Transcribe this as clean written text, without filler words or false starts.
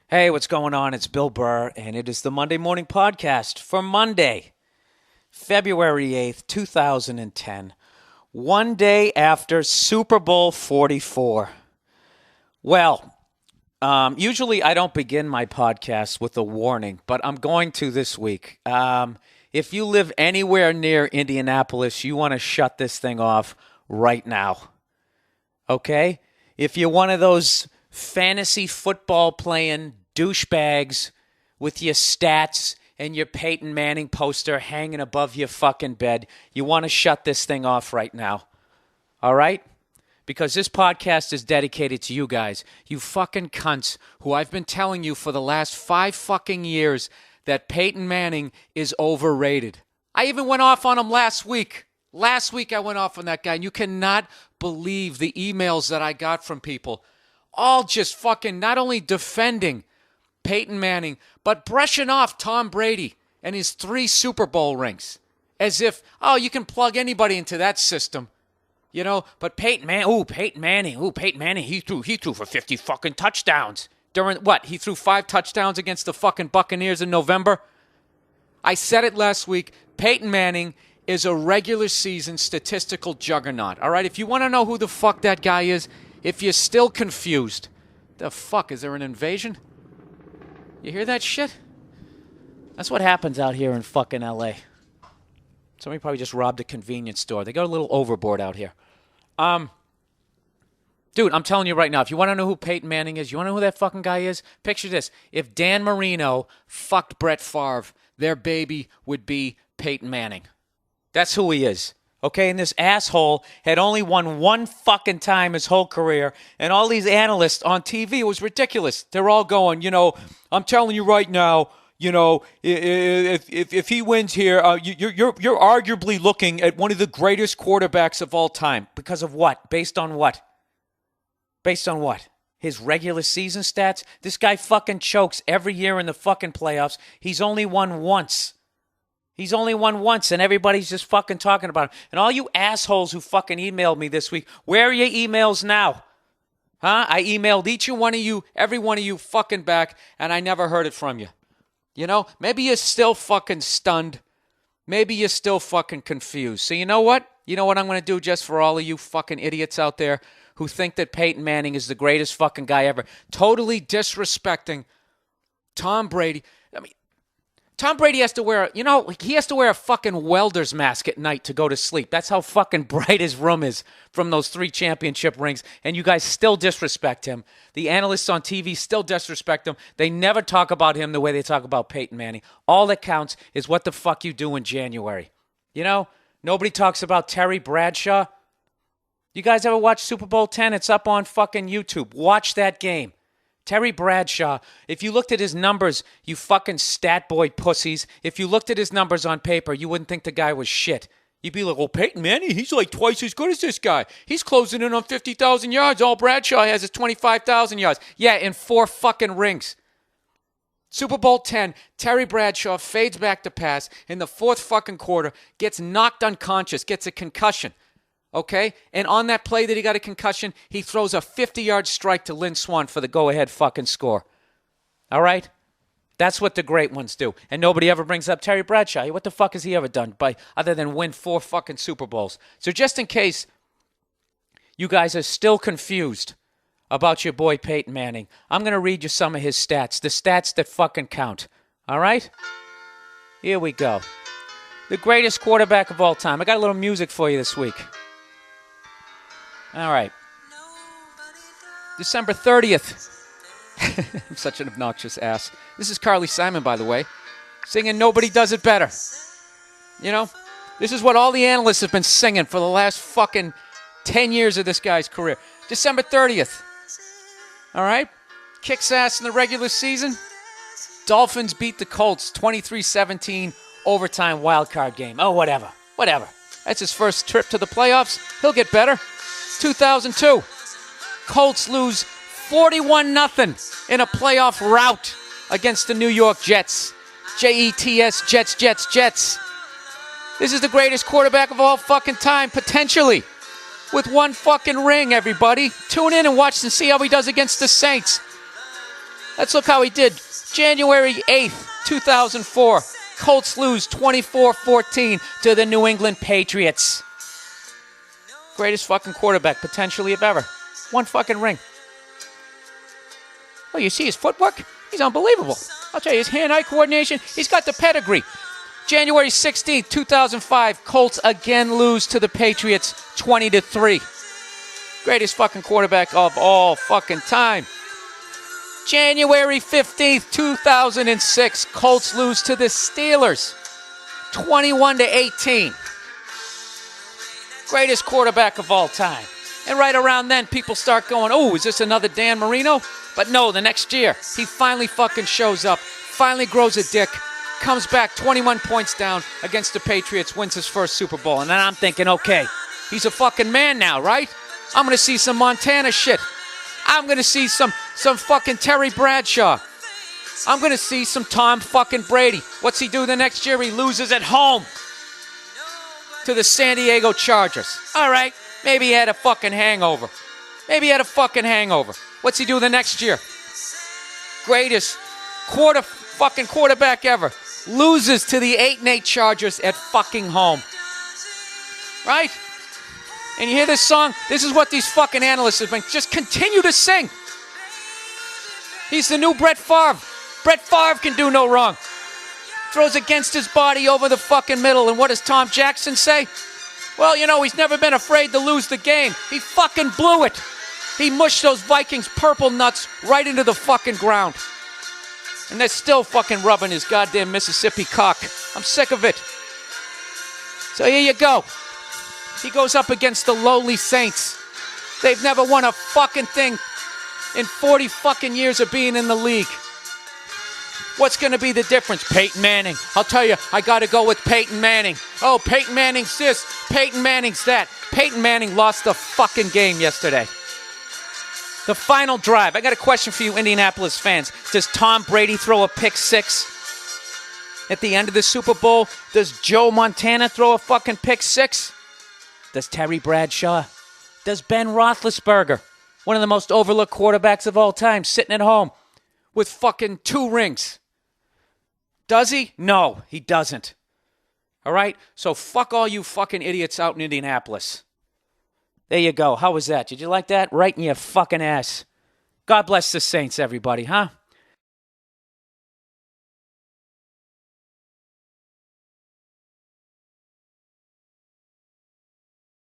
Hey, what's going on? It's Bill Burr, and it is the Monday Morning Podcast for Monday, February 8th, 2010, one day after Super Bowl 44. Well, usually I don't begin my podcast with a warning, but I'm going to this week. If you live anywhere near Indianapolis, you want to shut this thing off right now, okay? If you're one of those fantasy football playing douchebags with your stats and your Peyton Manning poster hanging above your fucking bed, you want to shut this thing off right now. All right? Because this podcast is dedicated to you guys, you fucking cunts who I've been telling you for the last 5 fucking years that Peyton Manning is overrated. I even went off on him last week. Last week I went off on that guy, and you cannot believe the emails that I got from people. All just fucking not only defending Peyton Manning, but brushing off Tom Brady and his 3 Super Bowl rings. As if, oh, you can plug anybody into that system. You know, but Peyton Manning, he threw for 50 fucking touchdowns. During what? He threw 5 touchdowns against the fucking Buccaneers in November? I said it last week. Peyton Manning is a regular season statistical juggernaut. All right, if you want to know who the fuck that guy is, if you're still confused, the fuck, is there an invasion? You hear that shit? That's what happens out here in fucking LA. Somebody probably just robbed a convenience store. They got a little overboard out here. Dude, I'm telling you right now, if you want to know who Peyton Manning is, you want to know who that fucking guy is? Picture this. If Dan Marino fucked Brett Favre, their baby would be Peyton Manning. That's who he is. Okay, and this asshole had only won one fucking time his whole career, and all these analysts on TV, it was ridiculous. They're all going, I'm telling you right now, if he wins here, you're arguably looking at one of the greatest quarterbacks of all time. Because of what? Based on what? Based on what? His regular season stats? This guy fucking chokes every year in the fucking playoffs. He's only won once. And everybody's just fucking talking about him. And all you assholes who fucking emailed me this week, where are your emails now? Huh? I emailed each and one of you, every one of you fucking back, and I never heard it from you. Maybe you're still fucking stunned. Maybe you're still fucking confused. So you know what? You know what I'm going to do just for all of you fucking idiots out there who think that Peyton Manning is the greatest fucking guy ever, totally disrespecting Tom Brady. I mean, Tom Brady has to wear, he has to wear a fucking welder's mask at night to go to sleep. That's how fucking bright his room is from those 3 championship rings. And you guys still disrespect him. The analysts on TV still disrespect him. They never talk about him the way they talk about Peyton Manning. All that counts is what the fuck you do in January. Nobody talks about Terry Bradshaw. You guys ever watch Super Bowl 10? It's up on fucking YouTube. Watch that game. Terry Bradshaw, if you looked at his numbers, you fucking stat boy pussies, if you looked at his numbers on paper, you wouldn't think the guy was shit. You'd be like, well, Peyton Manning, he's like twice as good as this guy. He's closing in on 50,000 yards. All Bradshaw has is 25,000 yards. Yeah, in 4 fucking rings. Super Bowl 10, Terry Bradshaw fades back to pass in the 4th fucking quarter, gets knocked unconscious, gets a concussion. Okay? And on that play that he got a concussion, he throws a 50-yard strike to Lynn Swann for the go-ahead fucking score. All right? That's what the great ones do. And nobody ever brings up Terry Bradshaw. What the fuck has he ever done other than win 4 fucking Super Bowls? So just in case you guys are still confused about your boy Peyton Manning, I'm going to read you some of his stats, the stats that fucking count. All right? Here we go. The greatest quarterback of all time. I got a little music for you this week. All right. December 30th. I'm such an obnoxious ass. This is Carly Simon, by the way, singing Nobody Does It Better. This is what all the analysts have been singing for the last fucking 10 years of this guy's career. December 30th. All right? Kicks ass in the regular season. Dolphins beat the Colts 23-17 overtime wild card game. Oh, whatever. That's his first trip to the playoffs. He'll get better. 2002, Colts lose 41-0 in a playoff rout against the New York Jets. Jets, Jets. This is the greatest quarterback of all fucking time, potentially. With 1 fucking ring, everybody. Tune in and watch and see how he does against the Saints. Let's look how he did. January 8th, 2004. Colts lose 24-14 to the New England Patriots. Greatest fucking quarterback potentially of ever. One fucking ring. Oh, you see his footwork? He's unbelievable. I'll tell you, his hand-eye coordination, he's got the pedigree. January 16th, 2005, Colts again lose to the Patriots 20-3. Greatest fucking quarterback of all fucking time. January 15th, 2006, Colts lose to the Steelers 21-18. Greatest quarterback of all time. And right around then, people start going, oh, is this another Dan Marino? But no, the next year, he finally fucking shows up, finally grows a dick, comes back 21 points down against the Patriots, wins his first Super Bowl. And then I'm thinking, okay, he's a fucking man now, right? I'm going to see some Montana shit. I'm going to see some fucking Terry Bradshaw. I'm going to see some Tom fucking Brady. What's he do the next year? He loses at home to the San Diego Chargers. All right, maybe he had a fucking hangover. What's he do the next year? Greatest quarterback ever. Loses to the 8-8 Chargers at fucking home. Right? And you hear this song? This is what these fucking analysts have been. Just continue to sing. He's the new Brett Favre. Brett Favre can do no wrong. Throws against his body over the fucking middle. And what does Tom Jackson say? Well, you know, he's never been afraid to lose the game. He fucking blew it. He mushed those Vikings purple nuts right into the fucking ground. And they're still fucking rubbing his goddamn Mississippi cock. I'm sick of it. So here you go. He goes up against the lowly Saints. They've never won a fucking thing in 40 fucking years of being in the league. What's going to be the difference? Peyton Manning. I'll tell you, I got to go with Peyton Manning. Oh, Peyton Manning's this, Peyton Manning's that. Peyton Manning lost the fucking game yesterday. The final drive. I got a question for you Indianapolis fans. Does Tom Brady throw a pick six at the end of the Super Bowl? Does Joe Montana throw a fucking pick six? Does Terry Bradshaw? Does Ben Roethlisberger, one of the most overlooked quarterbacks of all time, sitting at home with fucking 2 rings? Does he? No, he doesn't. All right? So fuck all you fucking idiots out in Indianapolis. There you go. How was that? Did you like that? Right in your fucking ass. God bless the Saints, everybody, huh?